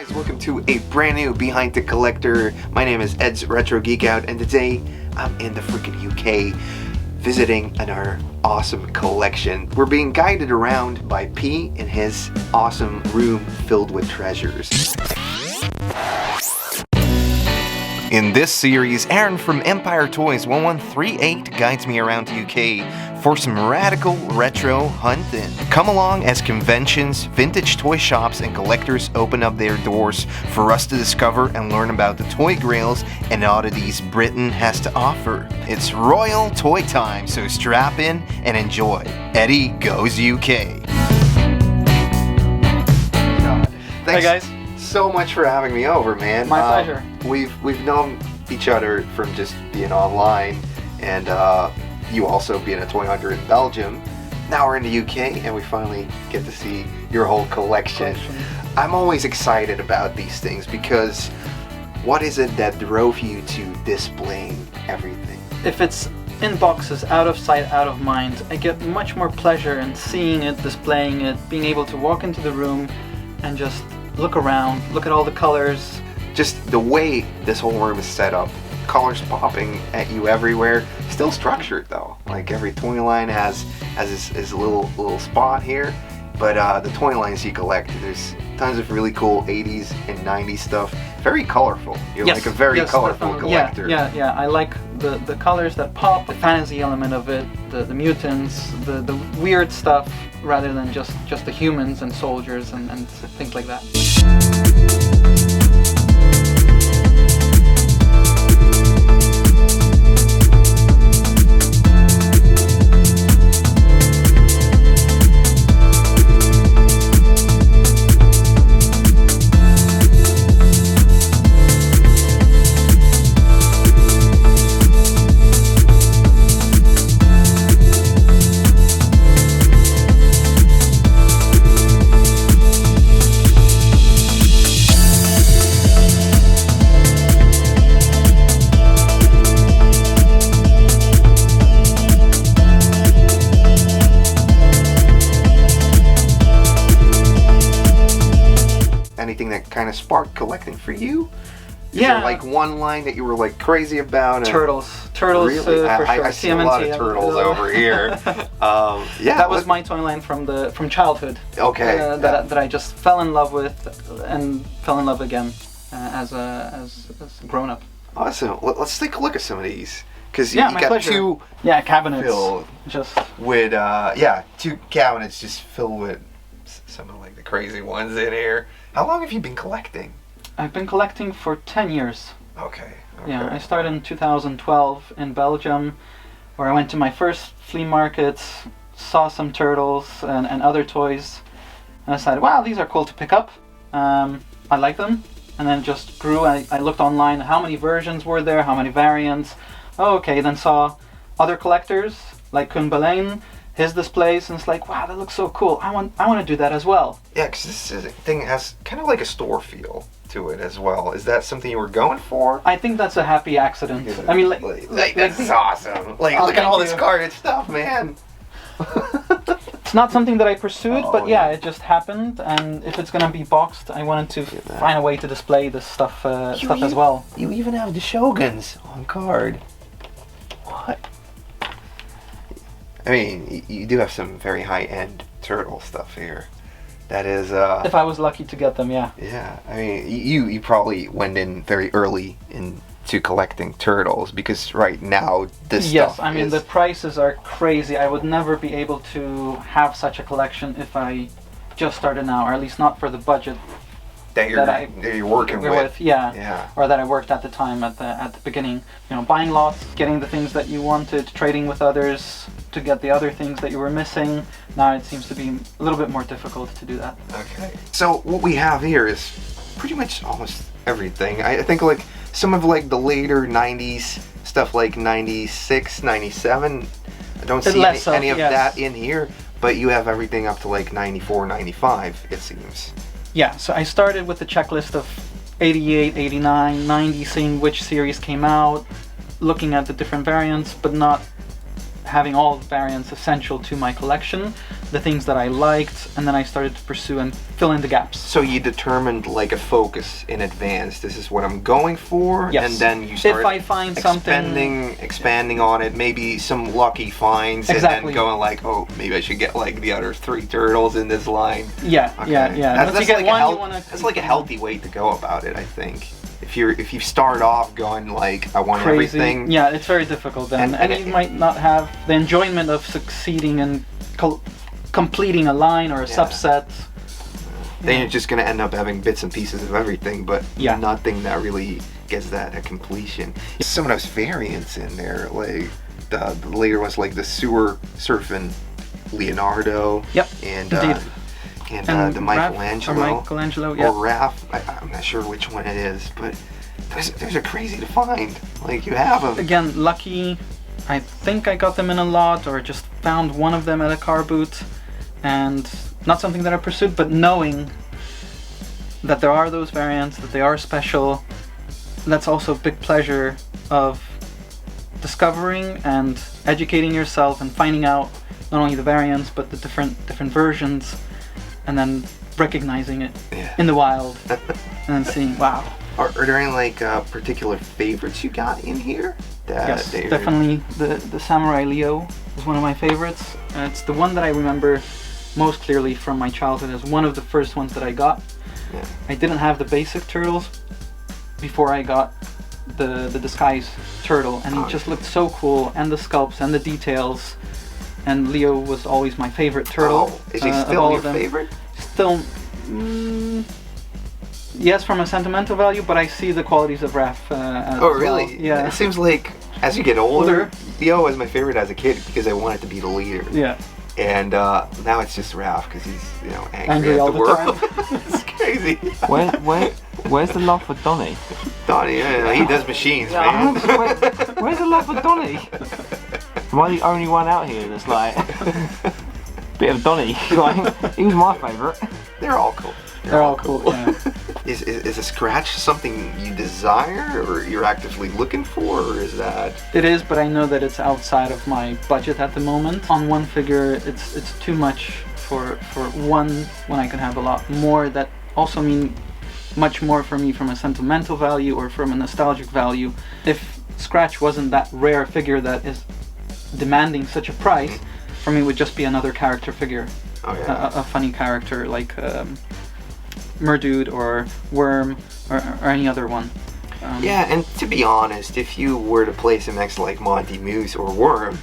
Guys, welcome to a brand new Behind the Collector. My name is edsretrogeekout, and today I'm in the freaking UK visiting our awesome collection. We're being guided around by P in his awesome room filled with treasures. In this series, Aaron from Empire Toys 1138 guides me around the UK for some radical retro hunting. Come along as conventions, vintage toy shops, and collectors open up their doors for us to discover and learn about the toy grails and oddities Britain has to offer. It's royal toy time, so strap in and enjoy. Eddie Goes UK. Thanks. Hey guys. So much for having me over, man. My pleasure. We've known each other from just being online, and you also being a toy hunter in Belgium. Now we're in the UK, and we finally get to see your whole collection. I'm always excited about these things because what is it that drove you to displaying everything? If it's in boxes, out of sight, out of mind, I get much more pleasure in seeing it, displaying it, being able to walk into the room and just look around, look at all the colors. Just the way this whole room is set up, colors popping at you everywhere. Still structured though, like every toy line has his little spot here. But the toy lines you collect, there's tons of really cool 80s and 90s stuff. Very colorful. You're like a very colorful collector. Yeah. I like the colors that pop, the fantasy element of it, the mutants, the weird stuff, rather than just the humans and soldiers and things like that. Anything that kind of sparked collecting for you? Is Yeah. there like one line that you were like crazy about? Turtles, really? for sure. I see TMNT, a lot of turtles over here. Yeah, that was my toy line from childhood. Okay. That I just fell in love with and fell in love again as a grown up. Awesome. Let's take a look at some of these, because Yeah, you my got pleasure. two Cabinets filled just with two cabinets just filled with some of like the crazy ones in here. How long have you been collecting? I've been collecting for 10 years. Okay. Yeah, I started in 2012 in Belgium, where I went to my first flea markets, saw some turtles and other toys, and I decided, wow, these are cool to pick up. I like them, and then it just grew. I looked online, how many versions were there, how many variants. Oh, okay, then saw other collectors like Koen Belain, his displays, and it's like, wow, that looks so cool. I want to do that as well. Yeah, because this thing has kind of like a store feel to it as well. Is that something you were going for? I think that's a happy accident. I mean, this is awesome. Like, look at all this carded stuff, man. It's not something that I pursued, but yeah, it just happened. And if it's gonna be boxed, I wanted to find a way to display this stuff as well. You even have the Shoguns on card. What? I mean, you do have some very high-end turtle stuff here. That is, if I was lucky to get them, yeah. Yeah, I mean, you probably went in very early into collecting turtles, because right now this stuff Yes, I mean, the prices are crazy. I would never be able to have such a collection if I just started now, or at least not for the budget that you're working with. Yeah. Or that I worked at the time at the beginning. You know, buying lots, getting the things that you wanted, trading with others to get the other things that you were missing. Now it seems to be a little bit more difficult to do that. Okay. So what we have here is pretty much almost everything. I think like some of like the later 90s stuff, like 96, 97. I don't see any of that in here, but you have everything up to like 94, 95, it seems. Yeah, so I started with the checklist of 88, 89, 90, seeing which series came out, looking at the different variants, but not having all variants essential to my collection, the things that I liked, and then I started to pursue and fill in the gaps. So you determined like a focus in advance. This is what I'm going for, Yes. and then you start If I find expanding on it, maybe some lucky finds, Exactly. and then going like, oh, maybe I should get like the other 3 turtles in this line. Yeah, Okay. yeah. Once you get like one, you want to... That's like a healthy way to go about it, I think. If you start off going like, I want crazy. everything. Yeah, it's very difficult then, and you might not have the enjoyment of succeeding and completing a line or a subset. Then you're just gonna end up having bits and pieces of everything, but nothing that really gets that a completion. Some of those variants in there, like the later ones, like the sewer surfing Leonardo. Yep. And and the Michelangelo. Michelangelo, yeah. Or Raph. I'm not sure which one it is, but those are crazy to find. Like, you have them. Again, lucky. I think I got them in a lot, or just found one of them at a car boot, and not something that I pursued, but knowing that there are those variants, that they are special, that's also a big pleasure of discovering and educating yourself and finding out not only the variants but the different versions, and then recognizing it in the wild and then seeing, wow. Are there any like particular favorites you got in here? Yes, definitely the Samurai Leo is one of my favorites. It's the one that I remember most clearly from my childhood as one of the first ones that I got. Yeah. I didn't have the basic turtles before I got the disguise turtle, and he just looked so cool, and the sculpts and the details, and Leo was always my favorite turtle. Oh, is he still your favorite? Still, yes, from a sentimental value, but I see the qualities of Raph as Oh, really? well. Yeah. It seems like as you get older, Leo was my favorite as a kid because I wanted to be the leader. Yeah. And now it's just Raph because he's, angry all at the the world. time. It's crazy. Where's the love for Donnie? Donnie, he does machines, man. Where's the love for Donnie? Am I the only one out here that's like bit of Donnie? Like, he was my favourite. They're all cool. They're all cool. Yeah. Is a scratch something you desire or you're actively looking for, or is that? It is, but I know that it's outside of my budget at the moment. On one figure, it's too much for one when I can have a lot more that also mean much more for me from a sentimental value or from a nostalgic value. If Scratch wasn't that rare figure that is demanding such a price, for me it would just be another character figure. Oh, yeah. A funny character like Merdude or Worm or any other one. Yeah, and to be honest, if you were to place him next to like Monty Moose or Worm,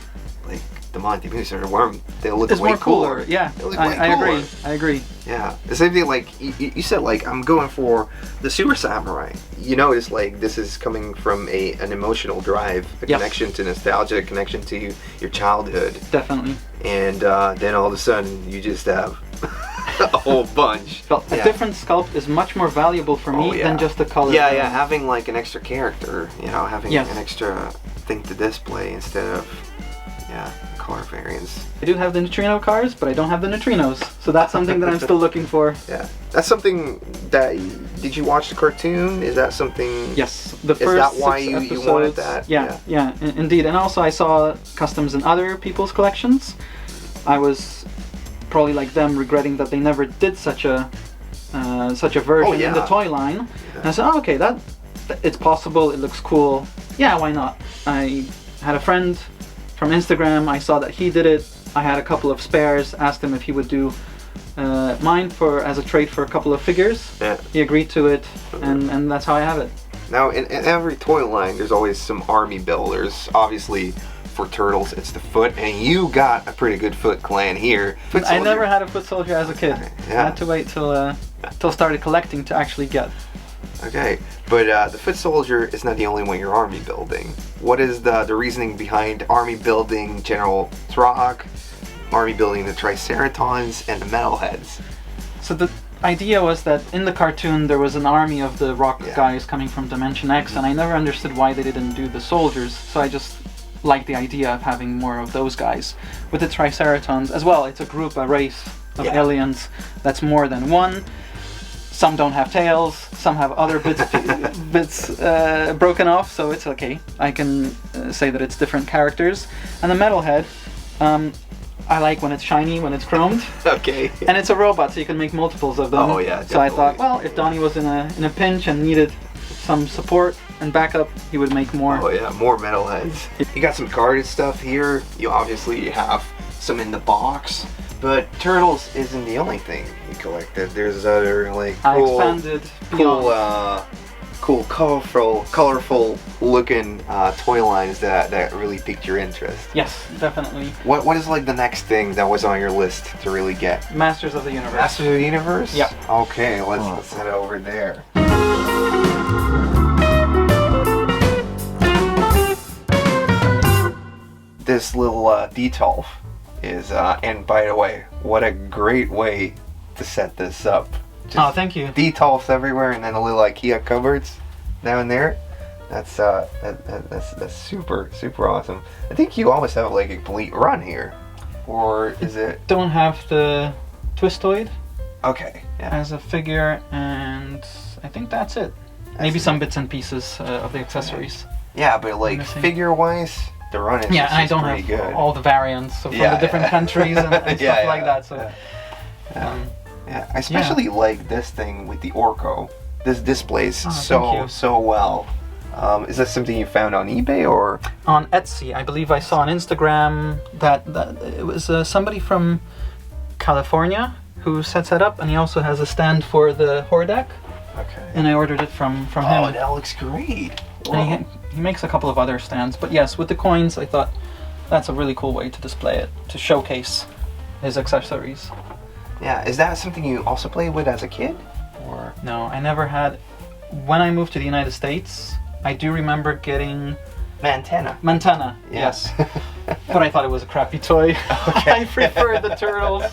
like the Monty Moose or the Worm, they'll look way more cooler. Yeah, I agree. Yeah, the same thing. Like you said, like I'm going for the Sewer Samurai. You notice like this is coming from an emotional drive, a connection to nostalgia, a connection to your childhood. Definitely. And then all of a sudden you just have a whole bunch. Well, a different sculpt is much more valuable for me than just the color. Yeah, having like an extra character, having an extra thing to display instead of color variants. I do have the neutrino cars, but I don't have the neutrinos, so that's something that I'm still looking for. Yeah, that's something that. Did you watch the cartoon? Is that something? Yes, the first. Is that why 6 you episodes, wanted that? Yeah, indeed. And also, I saw customs in other people's collections. I was probably like them, regretting that they never did such a version in the toy line. Yeah. And I said, oh, okay, that it's possible. It looks cool. Yeah, why not? I had a friend from Instagram. I saw that he did it. I had a couple of spares. Asked him if he would do mine as a trade for a couple of figures. Yeah. He agreed to it, and that's how I have it. Now, in every toy line, there's always some army builders. Obviously, for turtles, it's the Foot, and you got a pretty good Foot clan here. I never had a Foot soldier as a kid. Yeah. I had to wait till I started collecting to actually get. Okay, but the Foot Soldier is not the only one you're army building. What is the reasoning behind army building General Trauth, army building the Triceratons, and the Metalheads? So the idea was that in the cartoon there was an army of the rock guys coming from Dimension X, and I never understood why they didn't do the soldiers, so I just liked the idea of having more of those guys. With the Triceratons as well, it's a race of aliens that's more than one. some don't have tails, some have other bits broken off, so it's okay. I can say that it's different characters. And the metal head, I like when it's shiny, when it's chromed. Okay. And it's a robot, so you can make multiples of them. Oh yeah, So I definitely. thought, well, if Donnie was in a pinch and needed some support and backup, he would make more. Oh yeah, more metalheads. You got some carded stuff here. You obviously have some in the box, but Turtles isn't the only thing you collected. There's other like I cool, expanded beyond. cool, colorful looking toy lines that really piqued your interest. Yes, definitely. What is like the next thing that was on your list to really get? Masters of the Universe. Masters of the Universe? Yep. Okay, let's head over there. This little Dieckhoff is, and by the way, what a great way to set this up. Oh, thank you. Dieckhoffs everywhere, and then a little IKEA cupboards down there. That's super awesome. I think you almost have like a complete run here, or is it? Don't have the Twistoid Okay, yeah. as a figure, and I think that's it. Maybe some bits and pieces of the accessories. Yeah, but like Missing. figure-wise, the run is Yeah, and I just don't pretty have good. all the variants from Yeah, the different yeah. countries and Yeah, stuff like yeah, that. So, yeah. Yeah, I especially like this thing with the Orko. This displays Oh, thank you. so well. Is that something you found on eBay or? on Etsy, I believe I saw on Instagram that it was somebody from California who sets it up, and he also has a stand for the Hordak, Okay. and I ordered it from Oh, him. that looks great. And he makes a couple of other stands, but yes, with the coins, I thought that's a really cool way to display it, to showcase his accessories. Yeah, is that something you also played with as a kid? Or No, I never had. When I moved to the United States, I do remember getting Vantine? Montana, Yeah. yes. But I thought it was a crappy toy. I preferred the Turtles.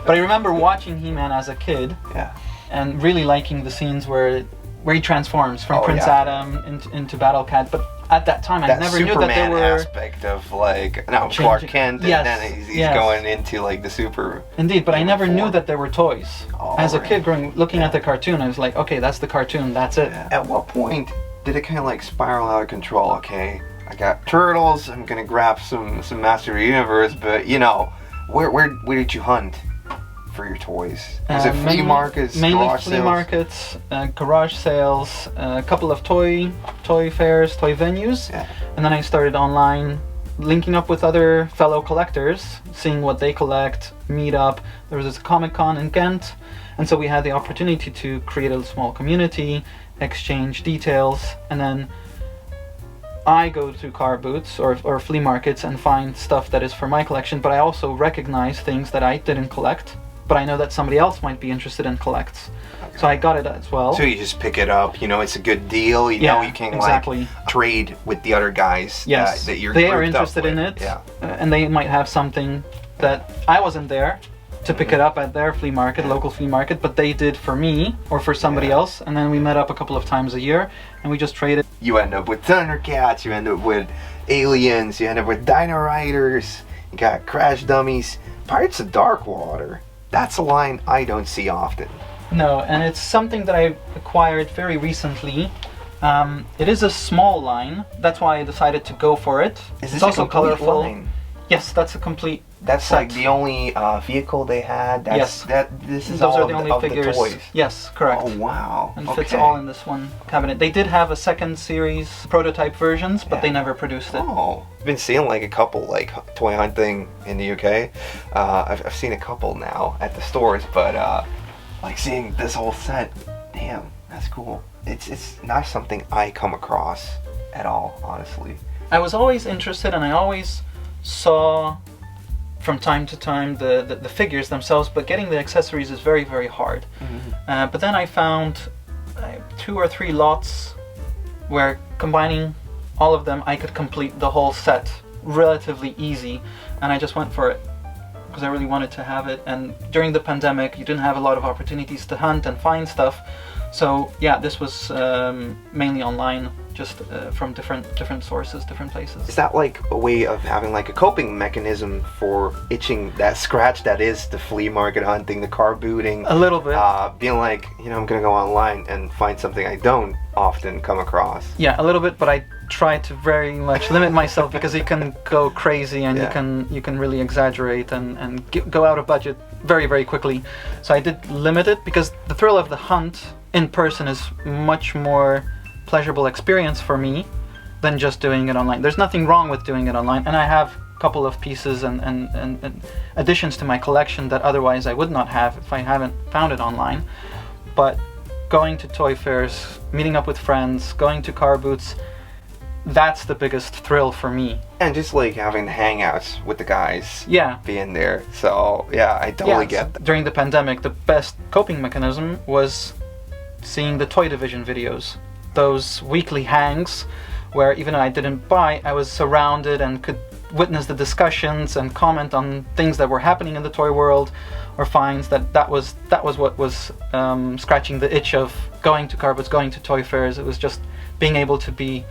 But I remember watching He-Man as a kid Yeah. and really liking the scenes where he transforms from Oh, Prince yeah. Adam into Battle Cat. But at that time, I That never Superman knew that there were... aspect of like, no, Changing- Clark Kent, and Yes, then he's yes. going into like the super. Indeed, but I never knew form. that there were toys. Oh, As a right. kid, looking at the cartoon, I was like, okay, that's the cartoon, that's it. At what point did it kind of like spiral out of control? Okay, I got Turtles, I'm gonna grab some Master of the Universe, but you know, where did you hunt for your toys? Was it flea markets, Mainly garage flea sales? markets, garage sales, a couple of toy fairs, toy venues, Yeah. and then I started online, linking up with other fellow collectors, seeing what they collect, meet up. There was this Comic-Con in Ghent, and so we had the opportunity to create a small community, exchange details, and then I go to car booths or flea markets and find stuff that is for my collection, but I also recognize things that I didn't collect, but I know that somebody else might be interested in collects. So I got it as well. So you just pick it up, you know, it's a good deal, you know, you can exactly. like trade with the other guys Yes, that you're they are grouped up interested in with. it, Yeah. And they might have something that I wasn't there to pick it up at their flea market, local flea market, but they did for me or for somebody Yeah. else, and then we met up a couple of times a year and we just traded. You end up with Thundercats, you end up with Aliens, you end up with Dino Riders, you got Crash Dummies, Pirates of Dark Water. That's a line I don't see often. No, and it's something that I acquired very recently. It is a small line, that's why I decided to go for it. Is this It's also a complete colorful. line? Yes, that's a complete. That's set. like the only vehicle they had. Yes. This is Those all are the only of figures. the toys. Yes, correct. Oh wow! And fits all in this one cabinet. They did have a second series prototype versions, but Yeah. they never produced it. Oh, I've been seeing like a couple like toy hunting in the UK. I've seen a couple now at the stores, but like seeing this whole set, damn, that's cool. It's not something I come across at all, honestly. I was always interested, and I always saw from time to time the figures themselves, but getting the accessories is very, very hard. But then I found 2 or 3 lots where combining all of them I could complete the whole set relatively easy, and I just went for it because I really wanted to have it. And during the pandemic you didn't have a lot of opportunities to hunt and find stuff, So yeah, this was mainly online, just from different sources, different places. Is that like a way of having like a coping mechanism for itching that scratch that is the flea market hunting, the car booting? A little bit. Being like, I'm gonna go online and find something I don't often come across. Yeah, a little bit, but I try to very much limit myself because you can go crazy and you can really exaggerate and go out of budget very, very quickly. So I did limit it because the thrill of the hunt in person is much more pleasurable experience for me than just doing it online. There's nothing wrong with doing it online, and I have a couple of pieces and additions to my collection that otherwise I would not have if I haven't found it online. But going to toy fairs, meeting up with friends, going to car booths, that's the biggest thrill for me. And just like having the hangouts with the guys. Yeah. Being there. So yeah, I totally get that. During the pandemic, the best coping mechanism was seeing the toy division videos. Those weekly hangs where even though I didn't buy, I was surrounded and could witness the discussions and comment on things that were happening in the toy world or finds. That was what was scratching the itch of going to car booths, going to toy fairs. It was just being able to be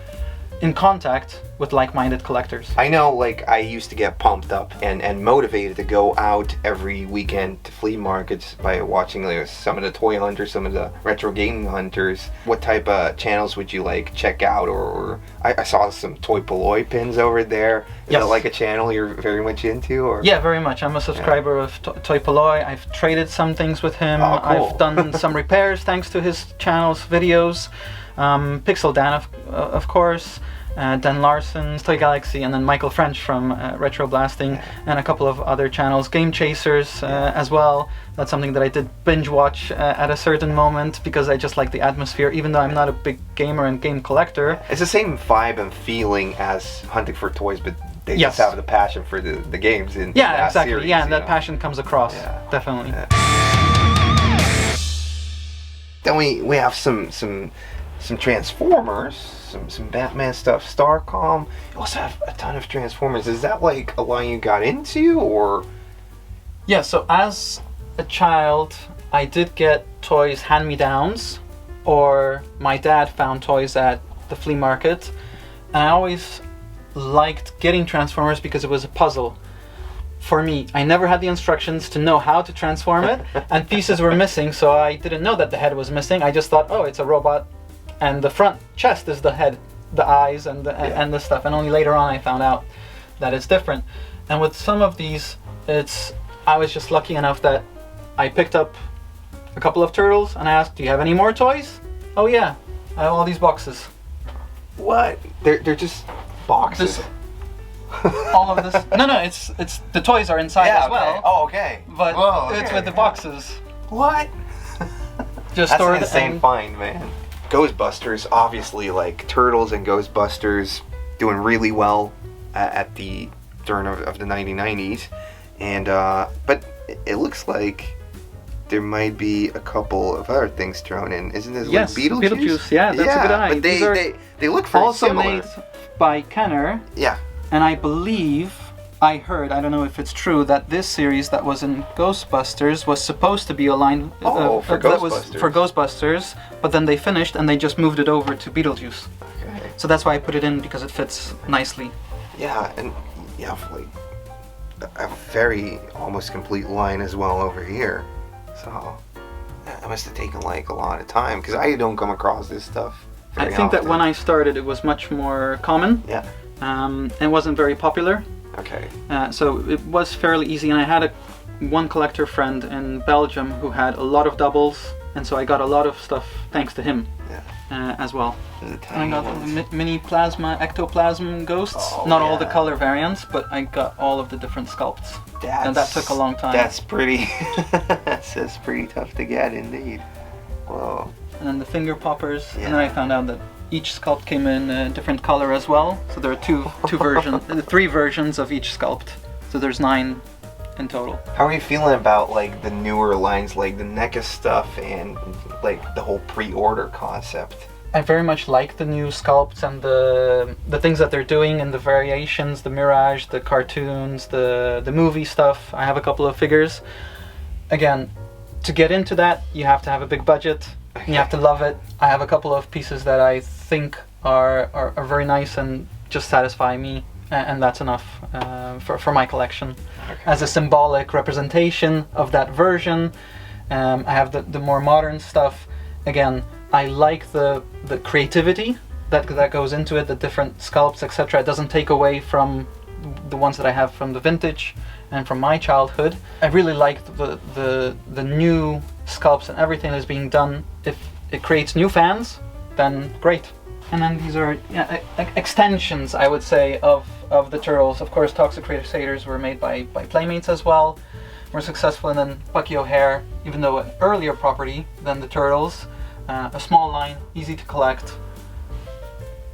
in contact with like-minded collectors. I know, like, I used to get pumped up and motivated to go out every weekend to flea markets by watching like, some of the toy hunters, some of the retro gaming hunters. What type of channels would you like check out? Or I saw some Toy Polloi pins over there. Is that like a channel you're very much into? Or? Yeah, very much. I'm a subscriber of Toy Polloi. I've traded some things with him. Oh, cool. I've done some repairs thanks to his channel's videos. Pixel Dan, of course. Dan Larson's Toy Galaxy, and then Michael French from Retroblasting, and a couple of other channels, Game Chasers as well. That's something that I did binge watch at a certain moment because I just like the atmosphere, even though I'm not a big gamer and game collector. It's the same vibe and feeling as hunting for toys, but they just have the passion for the games in that exactly. series, and that passion comes across, definitely. Then we have some Transformers, some Batman stuff, Starcom. You also have a ton of Transformers. Is that like a line you got into, or? Yeah, so as a child, I did get toys hand-me-downs, or my dad found toys at the flea market, and I always liked getting Transformers because it was a puzzle. For me, I never had the instructions to know how to transform it, and pieces were missing, so I didn't know that the head was missing. I just thought, oh, it's a robot, and the front chest is the head, the eyes, and the stuff. And only later on I found out that it's different. And with some of these, I was just lucky enough that I picked up a couple of turtles, and I asked, do you have any more toys? Oh yeah, I have all these boxes. What? They're just boxes. All of this. No, it's the toys are inside as well. Oh, okay. But it's with the boxes. What? Just That's an insane find, man. Ghostbusters, obviously, like Turtles and Ghostbusters, doing really well at the turn of the 1990s, and but it looks like there might be a couple of other things thrown in. Isn't this like Beetlejuice? Beetlejuice, yeah, that's a good eye. But they look very also similar. made by Kenner. Yeah. And I believe I heard, I don't know if it's true, that this series that was in Ghostbusters was supposed to be a line for Ghostbusters, but then they finished and they just moved it over to Beetlejuice. Okay. So that's why I put it in, because it fits nicely. Yeah, and you have like a very almost complete line as well over here. So that must have taken like a lot of time, because I don't come across this stuff very I think often. that when I started it was much more common. Yeah. It wasn't very popular. Okay. So it was fairly easy, and I had one collector friend in Belgium who had a lot of doubles, and so I got a lot of stuff thanks to him as well. And I got the mini plasma, ectoplasm ghosts. Not all the color variants, but I got all of the different sculpts. And that took a long time. That's pretty. That's pretty tough to get, indeed. Whoa. And then the finger poppers, and then I found out that each sculpt came in a different color as well. So there are three versions of each sculpt. So there's 9 in total. How are you feeling about like the newer lines, like the NECA stuff and like the whole pre-order concept? I very much like the new sculpts and the things that they're doing and the variations, the Mirage, the cartoons, the movie stuff. I have a couple of figures. Again, to get into that, you have to have a big budget. You have to love it. I have a couple of pieces that I think are very nice and just satisfy me, and that's enough for my collection. Okay. As a symbolic representation of that version, I have the more modern stuff. Again, I like the creativity that goes into it, the different sculpts, etc. It doesn't take away from the ones that I have from the vintage and from my childhood. I really like the new sculpts and everything that's being done. If it creates new fans, then great. And then these are extensions, I would say, of the Turtles. Of course, Toxic Crusaders were made by Playmates as well. Were successful, and then Bucky O'Hare, even though an earlier property than the Turtles, a small line, easy to collect,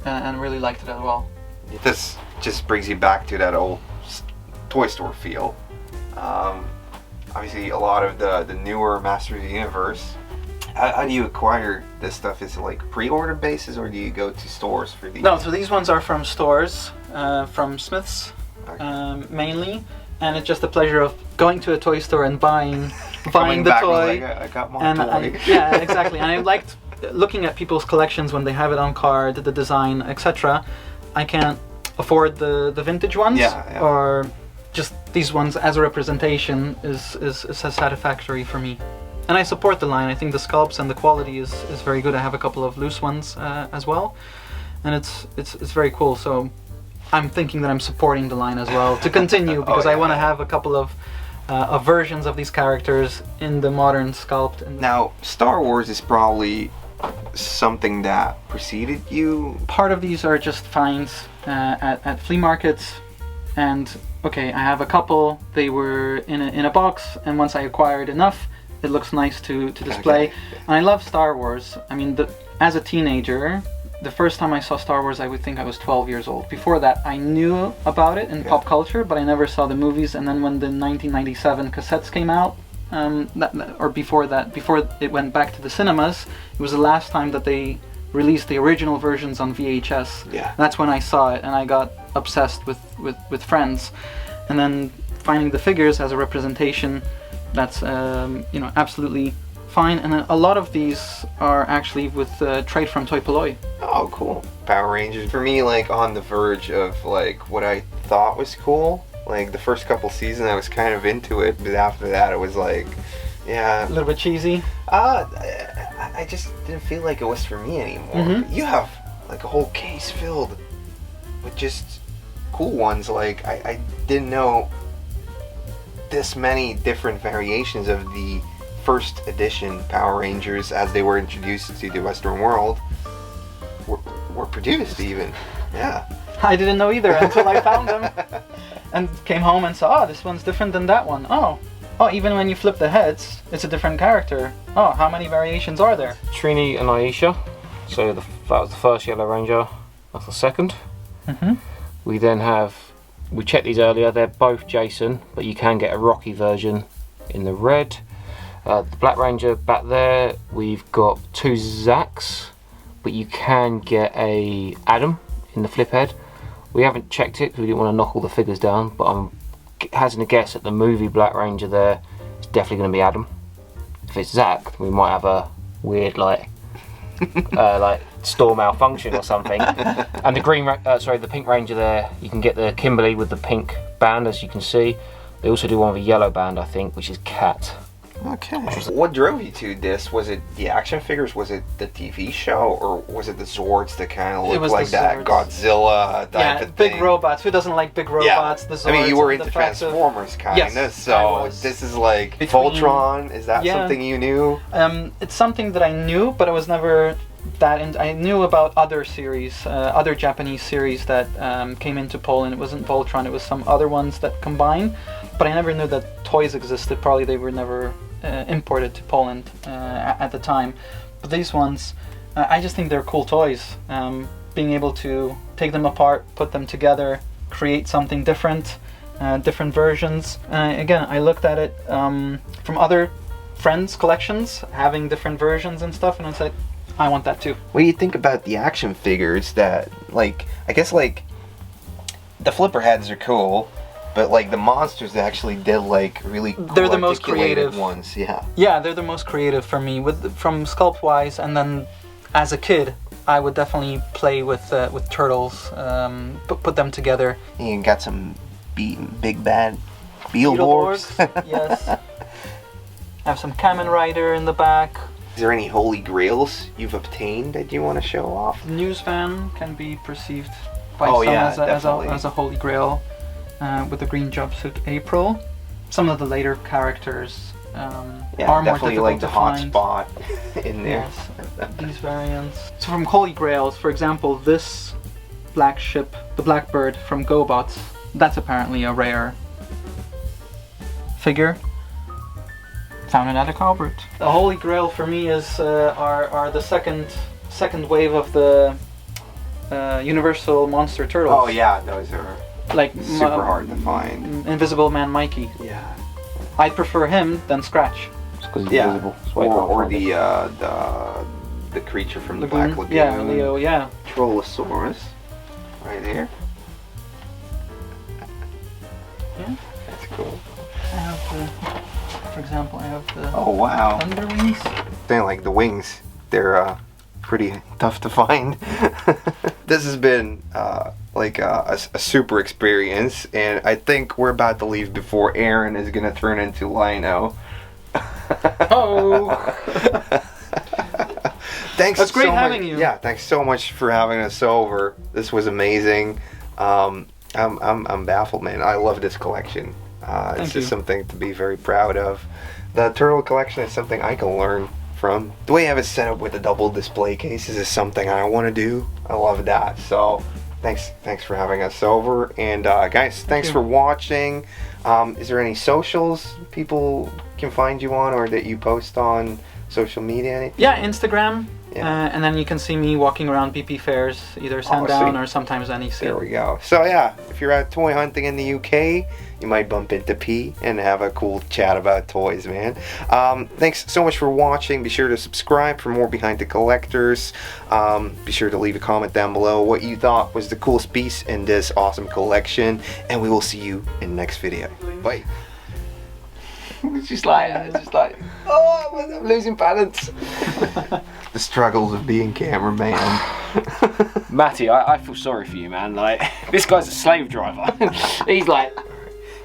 and really liked it as well. This just brings you back to that old toy store feel. Obviously, a lot of the newer Masters of the Universe. How do you acquire this stuff? Is it like pre-order basis, or do you go to stores for these? No, so these ones are from stores, from Smith's, Okay. mainly, and it's just the pleasure of going to a toy store and buying Coming the back toy. was like, I got my And toy. yeah, exactly. And I liked looking at people's collections when they have it on card, the design, etc. I can't afford the vintage ones, Yeah. or just these ones as a representation is satisfactory for me. And I support the line. I think the sculpts and the quality is very good. I have a couple of loose ones as well, and it's very cool. So I'm thinking that I'm supporting the line as well to continue, because I want to have a couple of versions of these characters in the modern sculpt. And Now, Star Wars is probably something that preceded you. part of these are just finds at flea markets, and okay, I have a couple. They were in a box, and once I acquired enough, it looks nice to display. Okay. And I love Star Wars. I mean, as a teenager, the first time I saw Star Wars, I would think I was 12 years old. Before that, I knew about it in pop culture, but I never saw the movies. And then when the 1997 cassettes came out, before it went back to the cinemas, it was the last time that they released the original versions on VHS. Yeah. That's when I saw it, and I got obsessed with friends. And then finding the figures as a representation, that's absolutely fine. And a lot of these are actually with trade from Toy Polloi. Oh, cool. Power Rangers. For me, like, on the verge of, like, what I thought was cool. Like, the first couple seasons, I was kind of into it, but after that, it was like, yeah. A little bit cheesy. I just didn't feel like it was for me anymore. Mhm. You have, like, a whole case filled with just cool ones. Like, I didn't know this many different variations of the first edition Power Rangers as they were introduced to the Western world were produced even. Yeah. I didn't know either until I found them and came home and saw, oh, this one's different than that one. Oh, even when you flip the heads, it's a different character. Oh, how many variations are there? Trini and Aisha. So that was the first Yellow Ranger. That's the second. Mm-hmm. We then have, we checked these earlier, they're both Jasen, but you can get a Rocky version in the red. The Black Ranger back there, we've got two Zacks, but you can get a Adam in the flip head. We haven't checked it because we didn't want to knock all the figures down, but I'm hazarding a guess at the movie Black Ranger there, it's definitely going to be Adam. If it's Zack, we might have a weird like store malfunction or something. And the Pink Ranger there, you can get the Kimberly with the pink band, as you can see. They also do one with a yellow band, I think, which is Capt. Okay. What drove you to this? Was it the action figures? Was it the TV show? Or was it the Zords that kind of looked like that Zords. Godzilla type of thing? Big robots. Who doesn't like big robots? Yeah. The Zords. I mean, you were and into the fact of- Transformers, kind of. Yes, I So was. this is like Between- Voltron. Is that Yeah. something you knew? It's something that I knew, but I was never that. I knew about other series, other Japanese series that came into Poland. It wasn't Voltron. It was some other ones that combine. But I never knew that toys existed. Probably they were never imported to Poland at the time. But these ones, I just think they're cool toys. Being able to take them apart, put them together, create something different, different versions. Again, I looked at it from other friends' collections, having different versions and stuff, and I said, I want that too. What do you think about the action figures that, like, I guess, like, the flipper heads are cool, but like the monsters actually did like really cool, They're the most articulated creative ones. Yeah. Yeah, they're the most creative for me from sculpt wise, and then as a kid, I would definitely play with turtles, put them together. You got some big bad Beetleborgs. Yes. I have some Kamen Rider in the back. Is there any holy grails you've obtained that you want to show off? Newsvan can be perceived by Oh, some yeah, as a holy grail, with the green jumpsuit April. Some of the later characters are more definitely difficult like the to hot find. spot in there. Yes, these variants. So from holy grails, for example, this black ship, the Blackbird from GoBots, that's apparently a rare figure. Found another culprit. The holy grail for me is are the second wave of the Universal Monster Turtles. Oh yeah, those are like super hard to find. Invisible Man Mikey. Yeah. I'd prefer him than Scratch. It's because he's Yeah. invisible. That's why you Or can't find it. the creature from the Lagoon. Black Lagoon. Yeah, Leo. Yeah. Trollosaurus. Right there. Yeah. That's cool. I have for example, I have the Oh wow. Thunder Wings. Saying like the wings, they're pretty tough to find. This has been like a super experience, and I think we're about to leave before Aaron is gonna turn into Lino. Oh. Thanks. That's great so having much. you. Yeah, thanks so much for having us over. This was amazing. I'm baffled, man. I love this collection. It's just something to be very proud of. The turtle collection is something I can learn from. The way I have it set up with the double display cases is something I want to do. I love that. So thanks for having us over. And guys, thanks for watching. Is there any socials people can find you on, or that you post on social media? Anything? Yeah, Instagram. Yeah. And then you can see me walking around BP fairs, either Sandown sweet. or sometimes NEC. There we go. So yeah, if you're out toy hunting in the UK, you might bump into P and have a cool chat about toys, man. Thanks so much for watching. Be sure to subscribe for more Behind the Collectors. Be sure to leave a comment down below what you thought was the coolest piece in this awesome collection, and we will see you in the next video. Bye. It's just like, oh, I'm losing balance. The struggles of being cameraman. Matty, I feel sorry for you, man. Like, this guy's a slave driver. He's like,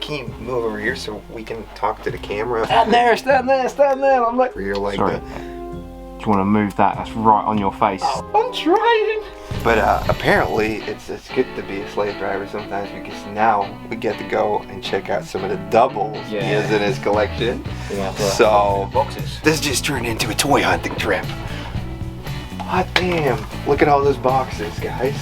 Can you move over here so we can talk to the camera? stand there, stand there, stand there. I'm like, You're like sorry. Do you want to move that? That's right on your face. I'm trying. But apparently it's good to be a slave driver sometimes, because now we get to go and check out some of the doubles he has in his collection. So boxes. this just turned into a toy hunting trip. Hot damn! Look at all those boxes, guys.